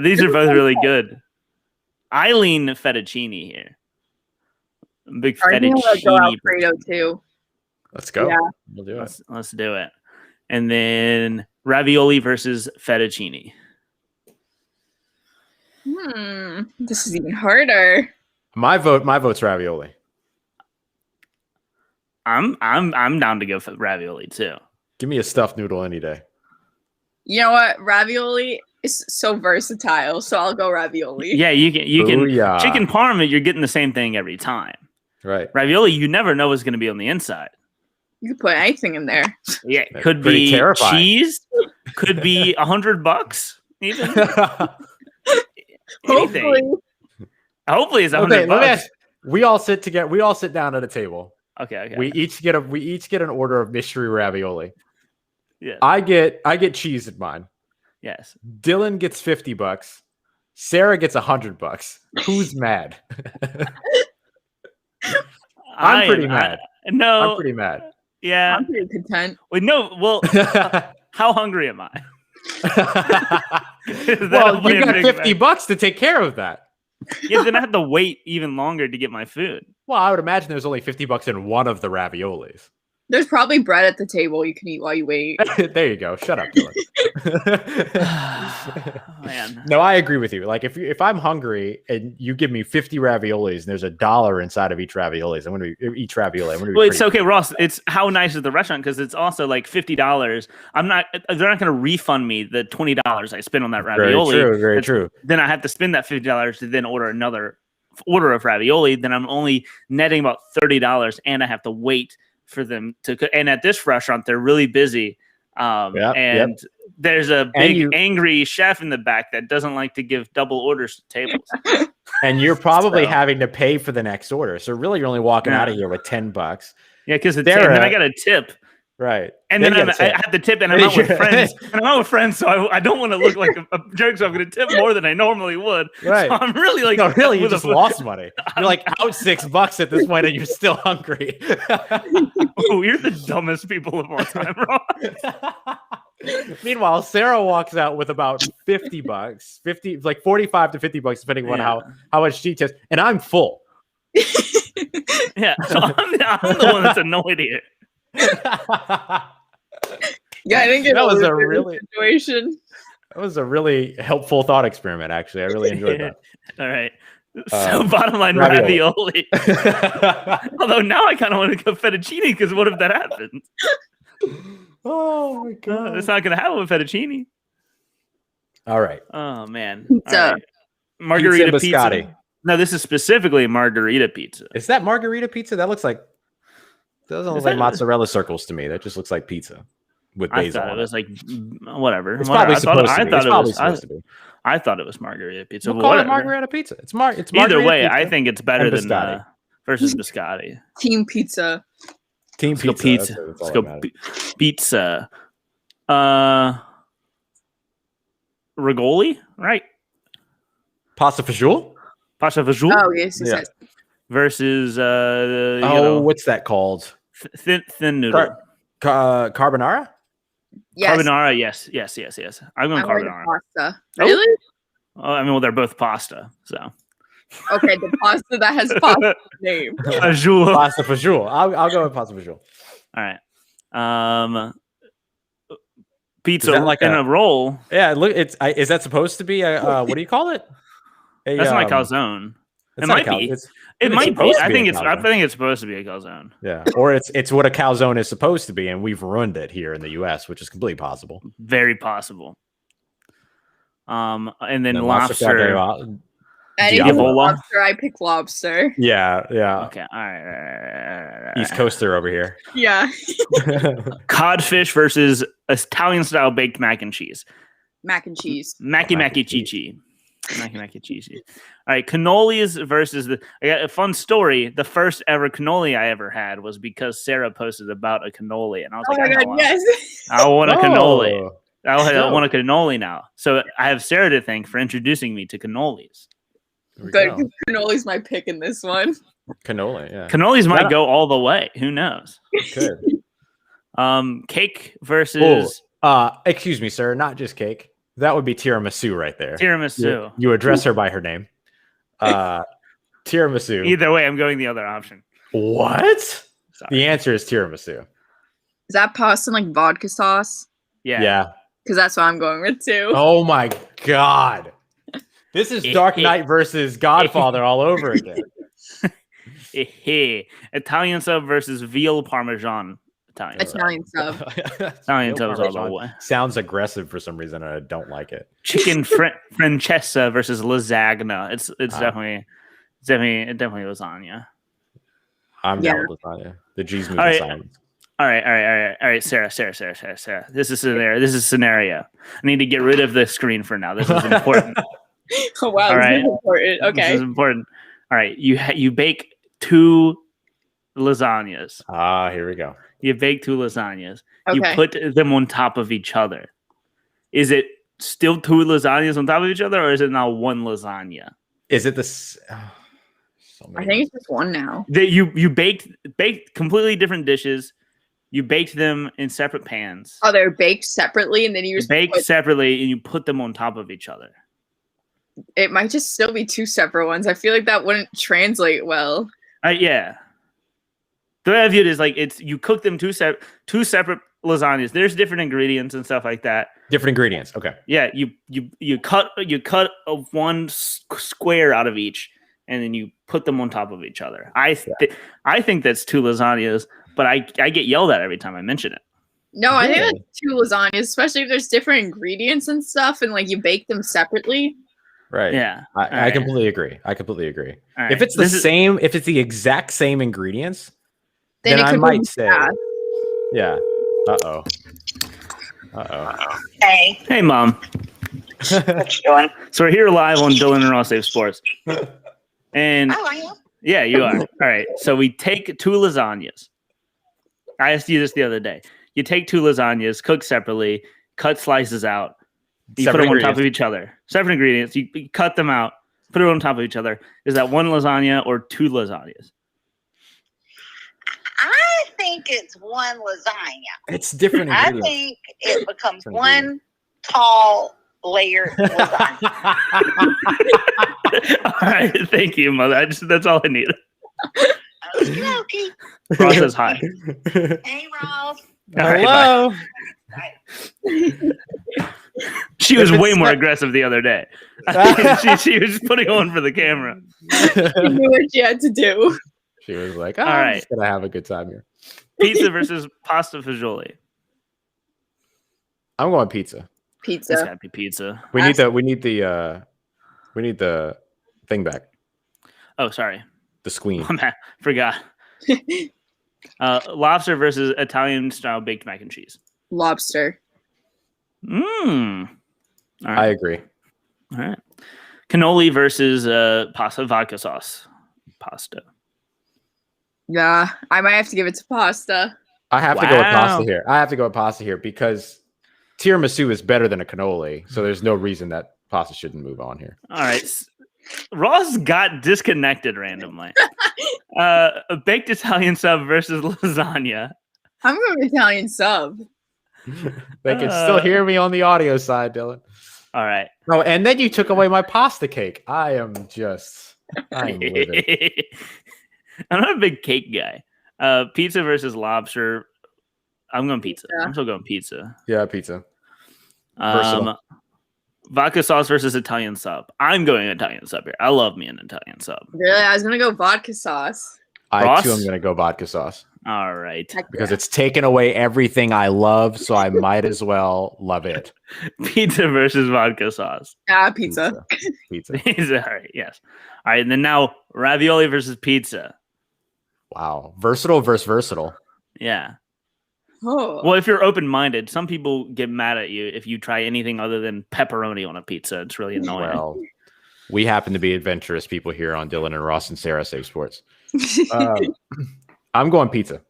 These are both really good. I lean fettuccine here. I'm a big I think I'm gonna go fettuccine. Alfredo too. Let's go. Yeah. We'll do it. Let's do it. And then ravioli versus fettuccine. This is even harder. My vote's ravioli. I'm down to go for ravioli too. Give me a stuffed noodle any day. You know what? Ravioli is so versatile, so I'll go ravioli. Yeah, you can Booyah. chicken parm. You're getting the same thing every time. Right. Ravioli, you never know what's going to be on the inside. You can put anything in there. Yeah, That's could pretty be terrifying. cheese, could be $100 even. Hopefully. Anything. Hopefully it's $100. Okay, let me ask. We all sit together. We all sit down at a table. Okay. We each get an order of mystery ravioli. Yeah. I get cheese in mine. Yes. Dylan gets $50. Sarah gets $100. Who's mad? I'm pretty mad. No. I'm pretty mad. Yeah. I'm pretty content. Wait, no. Well, how hungry am I? Well, you got $50 to take care of that. Yeah, then I have to wait even longer to get my food. Well, I would imagine there's only $50 in one of the raviolis. There's probably bread at the table you can eat while you wait. There you go. Shut up, Dylan. Man. No, I agree with you. Like if I'm hungry and you give me 50 raviolis and there's $1 inside of each raviolis, I'm gonna be each ravioli. Well, it's okay, Ross. It's how nice is the restaurant because it's also like $50. They're not going to refund me the $20 I spent on that ravioli. Very true. Then I have to spend that $50 to then order another order of ravioli. Then I'm only netting about $30, and I have to wait for them to cook. And at this restaurant, they're really busy. There's a big angry chef in the back that doesn't like to give double orders to tables. And you're probably having to pay for the next order. So really you're only walking out of here with $10. Yeah, because and then I got a tip. Right. And then I have the tip and I'm out with friends. And I'm out with friends, so I don't want to look like a jerk, so I'm going to tip more than I normally would. Right. So I'm really like... No, really, you just lost money. You're like out $6 at this point and you're still hungry. Oh, you're the dumbest people of all time, Ross. Meanwhile, Sarah walks out with about $50, like 45 to $50, depending on how much she tips. And I'm full. Yeah, so I'm the one that's annoyed here. I didn't get that was a really situation. That was a really helpful thought experiment. Actually, I really enjoyed that. All right. So bottom line, ravioli. Although now I kind of want to go fettuccine because what if that happens? Oh my god, it's not going to happen with fettuccine. All right. Oh man. Pizza. Right. Margarita pizza. No, this is specifically margarita pizza. Is that margarita pizza? That looks like doesn't look like mozzarella circles to me. That just looks like pizza with basil. I thought it was like whatever. It's probably supposed to be. I thought it was margarita pizza. We'll call it margarita pizza. It's either way. I think it's better than versus biscotti. Team pizza. Let's go pizza. Let's go pizza. Rigoli, right? Pasta fagioli. Pasta fagioli. Oh yes. Versus what's that called? Thin noodle. Carbonara? Yes. Carbonara, yes. I'm going carbonara. Pasta. Really? Oh, I mean, well, they're both pasta, so. Okay, the pasta that has pasta name. Fagioli. Pasta fagioli. I'll go with pasta fagioli. All right. Pizza like in a roll. Yeah, look. Is that supposed to be a what do you call it? That's not a calzone. It might be. It might be. I think it's supposed to be a calzone. Yeah, or it's what a calzone is supposed to be, and we've ruined it here in the U.S., which is completely possible. Very possible. And then lobster. Lobster. I pick lobster. Yeah. Okay. All right. East Coaster over here. Yeah. Codfish versus Italian style baked mac and cheese. Mac and cheese. Mackie cheese. All right, cannolis versus I got a fun story. The first ever cannoli I ever had was because Sarah posted about a cannoli, and I was like, "Oh my god, yes! I want a cannoli. I want a cannoli now." So I have Sarah to thank for introducing me to cannolis. Good, cannoli's my pick in this one. Cannoli, yeah. Cannolis might go all the way. Who knows? Good. Cake versus. Excuse me, sir. Not just cake. That would be tiramisu right there. Tiramisu. You address her by her name. Tiramisu. Either way, I'm going the other option. What? Sorry. The answer is tiramisu. Is that pasta and like vodka sauce? Yeah. Because that's what I'm going with too. Oh my god. This is Dark Knight versus Godfather all over again. Italian sub versus veal parmesan. Italian sub. Italian sub is all the way. Sounds aggressive for some reason, and I don't like it. Chicken francesa versus lasagna. It's definitely lasagna. I'm down with lasagna. The G's move silence. All right, Sarah. This is scenario. I need to get rid of the screen for now. This is important. Oh wow, all right. Important. Okay. This is important. All right, you bake 2 lasagnas. Here we go. You bake 2 lasagnas. Okay. You put them on top of each other. Is it still 2 lasagnas on top of each other, or is it now 1 lasagna? Is it this? I think it's just 1 now. You baked completely different dishes. You baked them in separate pans. Oh, they're baked separately, and then you just bake separately, and you put them on top of each other. It might just still be 2 separate ones. I feel like that wouldn't translate well. Yeah. The way I view it is like you cook them two separate lasagnas. There's different ingredients and stuff like that. Different ingredients. Okay. Yeah, you cut one square out of each, and then you put them on top of each other. I think that's two lasagnas, but I get yelled at every time I mention it. No, I think that's two lasagnas, especially if there's different ingredients and stuff, and like you bake them separately. Right. Yeah. I completely agree. Right. If it's if it's the exact same ingredients, then it I could might be say, bad. yeah. Uh-oh. Hey, Mom. What you doing? So we're here live on Dylan and Ross Save Sports. And Oh, are you? yeah, you are. All right. So we take two lasagnas. I asked you this the other day. You take two lasagnas, cook separately, cut slices out. You put them on top of each other. Separate ingredients. You cut them out, put it on top of each other. Is that one lasagna or two lasagnas? I think it's one lasagna. It's different I ingredients. think it becomes one tall layered lasagna. All right. Thank you, Mother. That's all I need. Okey-dokey. Ross says hi. Hey, Ross. All right, Hello. bye. She was way more aggressive the other day. she was putting on for the camera. You knew what you had to do. She was like, All I'm right. just gonna have a good time here. Pizza versus pasta fagioli. I'm going pizza. It's Pizza. gotta be pizza. We need the thing back. Oh, sorry. The squeen. I'm bad. Forgot. Lobster versus Italian style baked mac and cheese. Lobster. Mmm. All I right. agree. All right. Cannoli versus pasta vodka sauce. Pasta. Yeah, I might have to give it to pasta. I have to go with Wow. pasta here. I have to go with pasta here because tiramisu is better than a cannoli, so there's no reason that pasta shouldn't move on here. All right. Ross got disconnected randomly. A baked Italian sub versus lasagna. I'm going with Italian sub. They can still hear me on the audio side, Dylan. All right. Oh, and then you took away my pasta cake. I'm livid. I'm not a big cake guy. Pizza versus lobster. I'm going pizza. Yeah. I'm still going pizza. Yeah, pizza. Versatile. Vodka sauce versus Italian sub. I'm going Italian sub here. I love me an Italian sub. Really? I was going to go vodka sauce. I Ross? too am going to go vodka sauce All right. Heck because yeah. it's taken away everything I love, so I might as well love it. Pizza versus vodka sauce. Pizza. Pizza. Pizza. All right. Yes. All right. And then now ravioli versus pizza. Wow. Versatile versus versatile. Yeah. Oh. Well, if you're open-minded, some people get mad at you if you try anything other than pepperoni on a pizza. It's really annoying. Well, we happen to be adventurous people here on Dylan and Ross and Sarah Save Sports. I'm going pizza.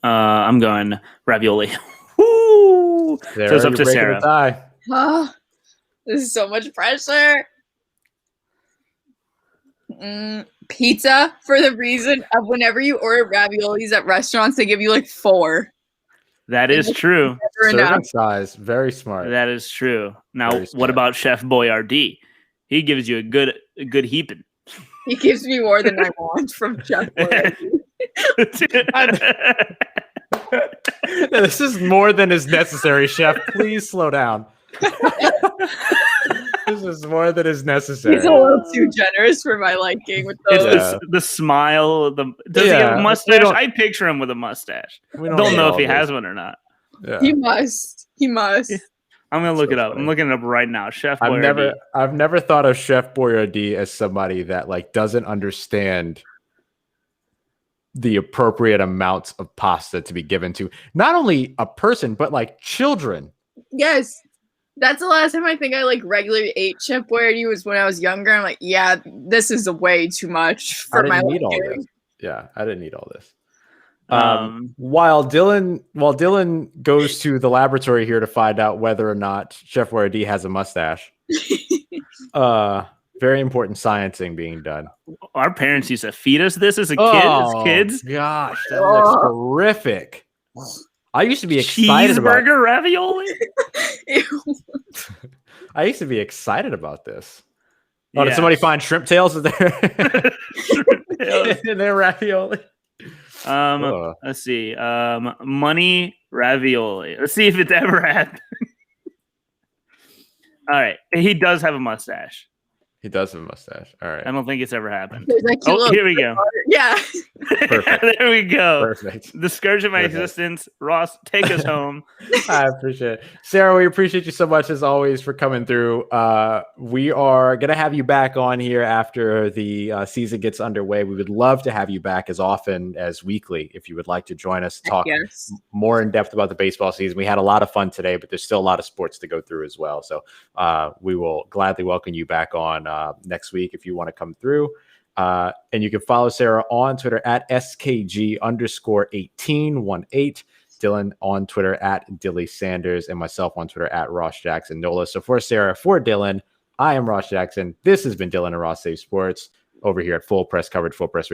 I'm going ravioli. Woo! There, So it's up you're to breaking Sarah. a tie. Oh, this is so much pressure. Pizza, for the reason of whenever you order raviolis at restaurants, they give you like 4. That is true. Never enough. Serving size. Very smart. That is true. Now, Very what smart. about Chef Boyardee? He gives you a good heaping. He gives me more than I want from Chef Boyardee. This is more than is necessary, Chef. Please slow down. This is more than is necessary. He's a little too generous for my liking with It's those. Yeah. the smile. Does he Yeah, have a we mustache? don't- I picture him with a mustache. We Don't need know all if he this. has one or not. Yeah. He must. He must. Yeah. I'm gonna look So it up. funny. I'm looking it up right now. Chef Boyardee. I've never thought of Chef Boyardee as somebody that like doesn't understand the appropriate amounts of pasta to be given to not only a person but like children. Yes. That's the last time I think I like regularly ate Chef Boyardee was when I was younger. I'm like, yeah, this is way too much I for my didn't need all liking. this. Yeah, I didn't need all this. Um, While Dylan goes to the laboratory here to find out whether or not Chef Boyardee has a mustache. Very important sciencing being done. Our parents used to feed us this as a kid, as kids. Gosh, that looks horrific. I used to be excited about. Cheeseburger ravioli. Ew. I used to be excited about this. Oh, did Yeah. somebody find shrimp tails in their Yeah. in their ravioli? Let's see. Money ravioli. Let's see if it's ever happened. All right. He does have a mustache. He does have a mustache. All right. I don't think it's ever happened. There's that cute little Here we go. Yeah. Perfect. There we go. Perfect. The scourge of my Perfect. existence. Ross, take us home. I appreciate it. Sarah, we appreciate you so much as always for coming through. We are going to have you back on here after the season gets underway. We would love to have you back as often as weekly if you would like to join us, talk more in depth about the baseball season. We had a lot of fun today, but there's still a lot of sports to go through as well. So we will gladly welcome you back on next week if you want to come through. And you can follow Sarah on Twitter at SKG_1818. Dylan on Twitter at Dilly Sanders, and myself on Twitter at Ross Jackson Nola. So for Sarah, for Dylan, I am Ross Jackson. This has been Dylan and Ross Save Sports over here at Full Press Coverage, Full Press Radio.